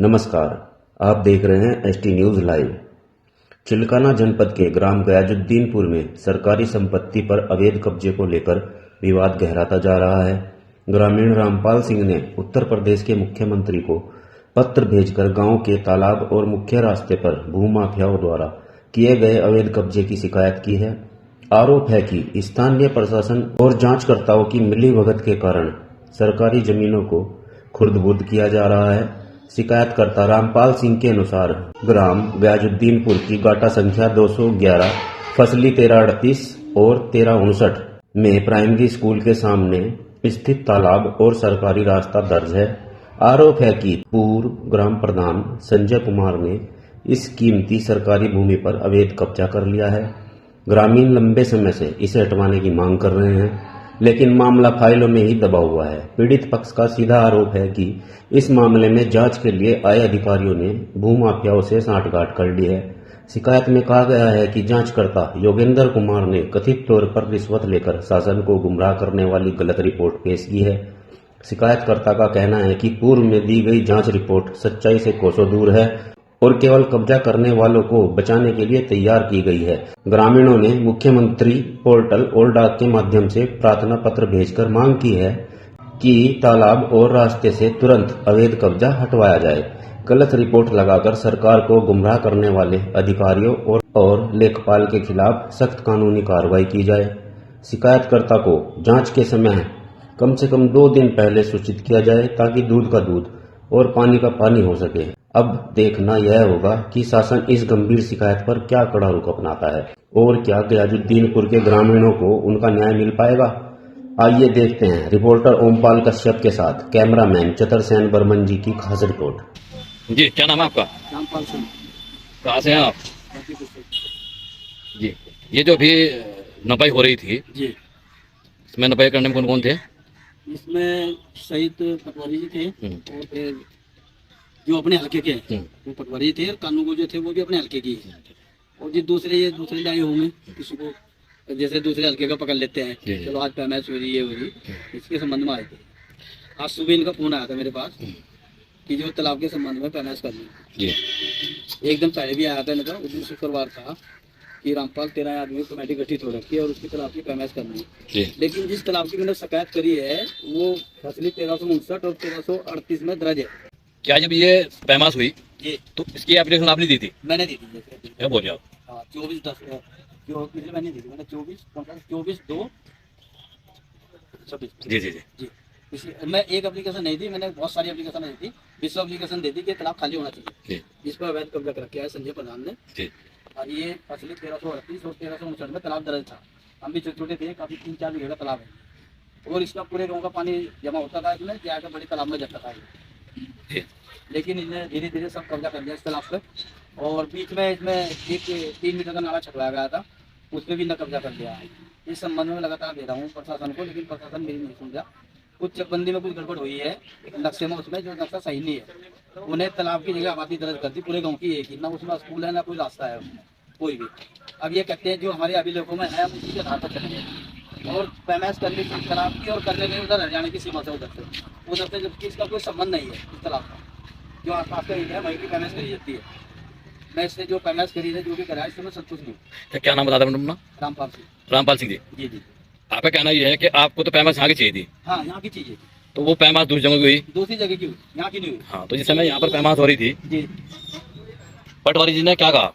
नमस्कार, आप देख रहे हैं एसटी न्यूज लाइव। चिल्काना जनपद के ग्राम गयाजुद्दीनपुर में सरकारी संपत्ति पर अवैध कब्जे को लेकर विवाद गहराता जा रहा है। ग्रामीण रामपाल सिंह ने उत्तर प्रदेश के मुख्यमंत्री को पत्र भेजकर गांव के तालाब और मुख्य रास्ते पर भूमाफियाओं द्वारा किए गए अवैध कब्जे की शिकायत की है। आरोप है कि स्थानीय प्रशासन और जांचकर्ताओं की मिलीभगत के कारण सरकारी जमीनों को खुर्द-बुर्द किया जा रहा है। शिकायतकर्ता रामपाल सिंह के अनुसार ग्राम गयाजुद्दीनपुर की गाटा संख्या 211, फसली 1338 और 1359 में प्राइमरी स्कूल के सामने स्थित तालाब और सरकारी रास्ता दर्ज है। आरोप है कि पूर्व ग्राम प्रधान संजय कुमार ने इस कीमती सरकारी भूमि पर अवैध कब्जा कर लिया है। ग्रामीण लंबे समय से इसे हटवाने की मांग कर रहे हैं, लेकिन मामला फाइलों में ही दबा हुआ है। पीड़ित पक्ष का सीधा आरोप है कि इस मामले में जांच के लिए आए अधिकारियों ने भूमाफियाओं से सांठगांठ कर ली है। शिकायत में कहा गया है कि जांचकर्ता योगेंद्र कुमार ने कथित तौर पर रिश्वत लेकर शासन को गुमराह करने वाली गलत रिपोर्ट पेश की है। शिकायतकर्ता का कहना है कि पूर्व में दी गई जांच रिपोर्ट सच्चाई से कोसों दूर है और केवल कब्जा करने वालों को बचाने के लिए तैयार की गई है। ग्रामीणों ने मुख्यमंत्री पोर्टल और डाक के माध्यम से प्रार्थना पत्र भेजकर मांग की है कि तालाब और रास्ते से तुरंत अवैध कब्जा हटवाया जाए। गलत रिपोर्ट लगाकर सरकार को गुमराह करने वाले अधिकारियों और लेखपाल के खिलाफ सख्त कानूनी कार्रवाई की जाए। शिकायतकर्ता को जांच के समय कम से कम 2 दिन पहले सूचित किया जाए ताकि दूध का दूध और पानी का पानी हो सके। अब देखना यह होगा कि शासन इस गंभीर शिकायत पर क्या कड़ा रुख अपनाता है और क्या गयाजुद्दीनपुर के ग्रामीणों को उनका न्याय मिल पाएगा। आइए देखते हैं रिपोर्टर ओमपाल कश्यप के साथ कैमरामैन चतुरसेन बर्मन जी की खास रिपोर्ट। जी, क्या नाम है आपका? रामपाल सिंह। कहाँ से हैं आप? जी, ये जो अभी नपाई हो रही थी जी, इसमें नपाई करने में कौन कौन थे? इसमें शहीद पटवारी जी थे और फिर जो अपने हल्के के वो पटवारी थे और कानून जो थे वो भी अपने हल्के की है। और जो दूसरे लाए होंगे किसी को जैसे दूसरे हल्के का पकड़ लेते हैं, चलो आज पैमाइश हो रही है, हो रही इसके संबंध में आए थे। आज सुबह इनका फोन आया था मेरे पास कि जो तालाब के संबंध में पैमाइश करनी। एक दिन पहले भी आया था इनका, उस दिन शुक्रवार था कि रामपाल 13 आदमी कमेटी गठित हो रखी है और उसकी तालाब की पैमाइश करनी है। लेकिन जिस तालाब की मैंने शिकायत करी है वो फसली 1359 और 1338 में दर्ज है। क्या जब ये पैमाइश हुई जी तो इसकी एप्लीकेशन आपने दी थी? मैंने दी थी। क्या बोल रहे हो? हाँ, 24/10 जो पिछले मैंने दी थी, मैंने 24/2/26। जी जी जी जी, मैं एक एप्लीकेशन नहीं दी, मैंने बहुत सारी एप्लीकेशन दी थी। विश्व एप्लीकेशन दे दी कि तालाब खाली होना चाहिए, जिस पर अवैध कब्जा कर रखा है संजय प्रधान ने। जी। और ये फसली 1338 और 1359 में तालाब दर्ज था। हम भी छोटे छोटे थे, काफी 3-4 बीघे का तालाब है और इसका पूरे गाँव का पानी जमा होता था, इसमें जाकर बड़े तालाब में जाता था। लेकिन इन्हें धीरे धीरे सब कब्जा कर लिया इस तालाब पे। और बीच में इसमें एक 3 मीटर का नाला छटवाया गया था, उस पर भी न कब्जा कर लिया है। इस संबंध में लगातार दे रहा हूँ प्रशासन को, लेकिन प्रशासन मेरी नहीं समझा। कुछ चकबंदी में कुछ गड़बड़ हुई है नक्शे में, उसमें जो नक्शा सही नहीं है। उन्हें तालाब की जगह आबादी दर्ज कर दी पूरे गाँव की एक ही, ना उसमें स्कूल है ना कोई रास्ता है उसमें कोई भी। अब ये कहते हैं जो हमारे अभिलेखों में है हम उसी के आधार पर चलेंगे और पैमाइश करने की तालाब की और करने में उधर हरियाणा की सीमा से उधर से जबकि इसका कोई संबंध नहीं है। इस तालाब का जो आसपास का एरिया है वहीं की पैमाइश करी जाती है। मैं इससे जो पैमाइश करी है जो भी करा है इससे मैं संतुष्ट नहीं। क्या नाम बता रहे हैं? रामपाल सिंह। रामपाल सिंह जी। जी जी। आपका कहना ये है कि आपको तो पैमाइश यहाँ की चाहिए थी? हाँ, यहाँ की चीजें तो वो पैमाइश दूसरी जगह की हुई? दूसरी जगह की हुई, यहाँ की नहीं हुई। हाँ, तो जिस समय यहाँ पर पैमाइश हो रही थी जी, पटवारी जी ने क्या कहा?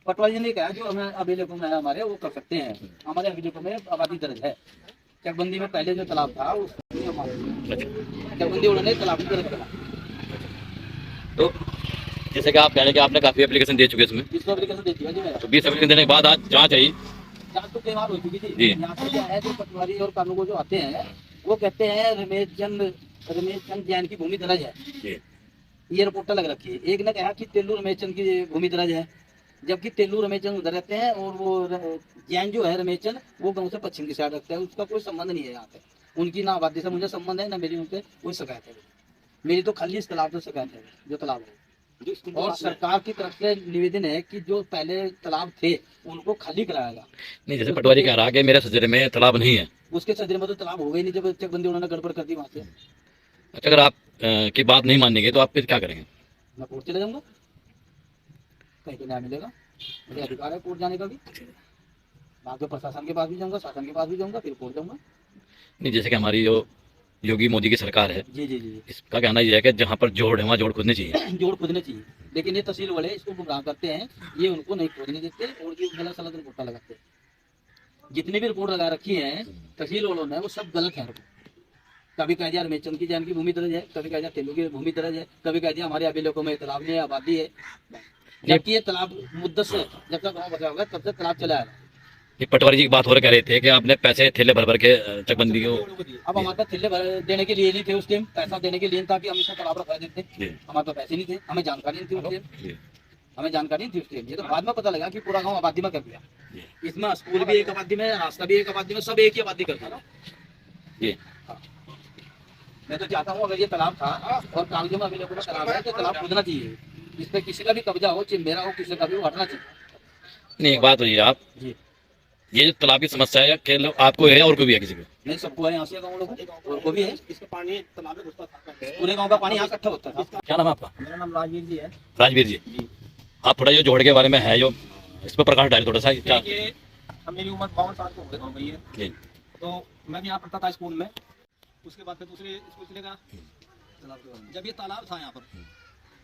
पटवारी जी ने कहा जो हमें अभिलेखों में है हमारे वो कर सकते हैं, हमारे अभिलेखों में आबादी दर्ज है। चकबंदी में पहले जो तालाब था चकबंदी उन्होंने तालाब की दर्ज करा। तो जैसे कि आप कह रहे हैं कि आपने काफी एप्लीकेशन दे चुके इसमें, 20 एप्लीकेशन दे दिया जी मैंने। तो 20 एप्लीकेशन देने के बाद आज जांच आई? जांच तो कई बार हो चुकी थी। जी। यहाँ से क्या है जो पटवारी और कानून जो आते हैं वो कहते हैं रमेश चंद जैन की भूमि दर्ज है, ये रिपोर्ट लग रखी है। एक ने कहा कि तेलू रमेश चंद की भूमि दर्ज है, जबकि तेलू रमेश चंद उधर रहते हैं और वो जैन जो है रमेश चंद वो गाँव से पश्चिम की साइड रखते हैं, उसका कोई संबंध नहीं है यहाँ पे। उनकी ना आबादी से मुझे संबंध है ना मेरी उनसे कोई शिकायत है। मेरी तो खाली इस तालाब से शिकायत है जो तालाब है। और सरकार की तरफ से निवेदन है कि जो पहले तालाब थे उनको खाली कराया गया। नहीं, जैसे पटवारी कह रहा कि मेरे सजरे में तालाब नहीं है, उसके सजरे में तो तालाब हो गई नहीं जब चकबंदी उन्होंने गड़बड़ कर दी वहाँ से। अच्छा, अगर आप की बात नहीं मानेंगे तो आप फिर क्या करेंगे? मैं कोर्ट चले जाऊंगा, कहीं तो न्याय मिलेगा, मुझे अधिकार है कोर्ट जाने का भी। मैं आगे प्रशासन के पास भी जाऊंगा, शासन के पास भी जाऊंगा, फिर कोर्ट जाऊंगा। नहीं, जैसे कि हमारी जो योगी मोदी की सरकार है, जी जी जी जी। इसका कहना यह है कि जहाँ पर जोड़ है वहाँ जोड़ खोदने चाहिए। जोड़ खोदने चाहिए, लेकिन ये तहसील वाले इसको गुमराह करते हैं, ये उनको नहीं खोदने देते और ये गलत सलत रिपोर्ट लगाते हैं। जितनी भी रिपोर्ट लगा रखी है तहसील वालों ने वो सब गलत है। कभी कह दिया रमेशचंद की जैन की भूमि दर्ज है, कभी कह दिया तेलुगु की भूमि दर्ज है, कभी कह दिया हमारे अभिलेखों में तालाब नहीं है, आबादी है। जबकि ये तालाब मुद्दत से जब तक गाँव बचा होगा तब तक तालाब चला है। ये पटवारी जी की बात हो रहा, कह रहे थे कि आपने पैसे थैले भर भर के चकबंदी को। अब हमारे पास थिल्ले देने के लिए नहीं थे उस टाइम, पैसा देने के लिए था कि हम इसको तालाब रखवा देते। हमारे पास पैसे नहीं थे, हमें जानकारी नहीं थी उस टाइम, हमें जानकारी नहीं थी उस टाइम। ये तो बाद में पता लगा कि पूरा गाँव आबादी में कर दिया। इसमें स्कूल भी एक आबादी में, रास्ता भी एक आबादी में, सब एक ही आबादी कर दिया। ये मैं तो चाहता हूँ अगर ये तालाब था और कागजों में अभिलेखों में तालाब है तो तालाब खोदना चाहिए। इस पे किसी का भी कब्जा हो, चाहे मेरा हो, किसी का भी हो, हटना चाहिए। नहीं, एक बात हुई आप, जी, ये जो तालाब की समस्या है कि आपको है और कोई भी है किसी को? नहीं सबको है, यहाँ से गाँव लोगों को और को भी है। इसका पानी तालाब में घुसता था, पूरे गाँव का पानी यहाँ इकट्ठा होता था। क्या नाम है आपका? मेरा नाम राजवीर जी है। राजवीर जी, आप थोड़ा जो जोड़ के बारे में है जो इस पर प्रकाश डाले थोड़ा सा। क्या देखिए, हम मेरी उम्र 52 साल की हो गई है, तो मैं भी यहाँ पढ़ता था स्कूल में। उसके बाद फिर दूसरे स्कूल चले गया। जब ये तालाब था यहाँ पर,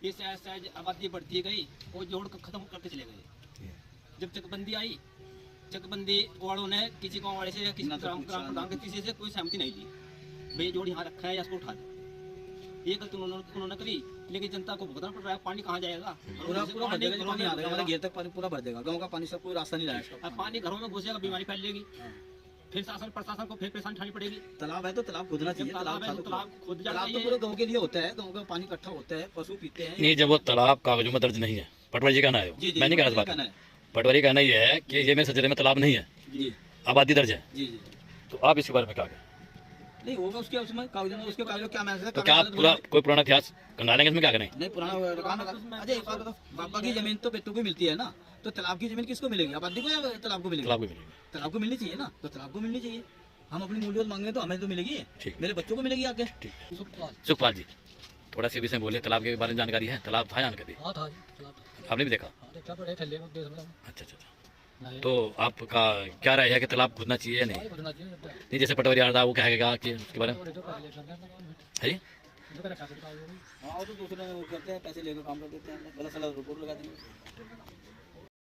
ये सहज सहज आबादी बढ़ती गई और जोड़ खत्म करते चले गए। जब चकबंदी आई, चकबंदी वालों ने किसी गाँव वाले से या किसी ग्राम प्रधान के किसी से कोई सहमति नहीं दी, भाई जोड़ यहाँ रखा है या इसको उठा दे। ये गलती उन्होंने करी, लेकिन जनता को भुगतना पड़ रहा है। पानी कहाँ जाएगा? पूरा भर जाएगा, हमारे घेर तक पानी पूरा भर जाएगा। गाँव का पानी सब कोई रास्ता नहीं लाएगा। पानी घरों में घुसेगा, बीमारी फैलेगी, फिर शासन प्रशासन को फिर परेशानी उठानी पड़ेगी। तालाब है तो तालाब खोदना चाहिए। तालाब है तो तालाब खोद जाना चाहिए। पूरे गांव के लिए होता है, गांव का पानी इकट्ठा होता है, पशु पीते हैं। नहीं, जब वो तालाब कागजों में दर्ज नहीं है, पटवारी जी कहना है, मैं नहीं कह रहा बात, पटवारी कहना ये है कि ये मेरे सजरे में तालाब नहीं है, आबादी दर्ज है। जी जी, तो आप इसके बारे में क्या कहें? नहीं होगा उसके, उसमें कागजों में, उसके कागजों क्या मैसेज है? तो क्या आप पूरा कोई पुराना इतिहास कंडालेंगे इसमें? क्या करें? नहीं, पुराना अजय एक बात बताओ, बाबा की जमीन तो बेटों को मिलती है ना, तो तालाब की जमीन किसको मिलेगी? आबादी को या तालाब को मिलेगी? तालाब को मिलेगी। तालाब को मिलनी चाहिए ना, तो तालाब को मिलनी चाहिए। हम अपनी मूल्यत मांगे तो हमें तो मिलेगी, मेरे बच्चों को मिलेगी आगे। सुखपाल जी, थोड़ा सी विषय बोले, तालाब के बारे में जानकारी है? तालाब था जानकारी? हाँ था, आपने भी देखा? अच्छा अच्छा, तो आपका क्या राय है कि तालाब खोदना चाहिए या नहीं? नहीं, जैसे पटवारी आ रहा वो कहेगा कि उसके बारे में है जी, हाँ, तो दूसरे करते हैं, पैसे लेकर काम कर देते हैं, गलत सलत रिपोर्ट लगा देंगे।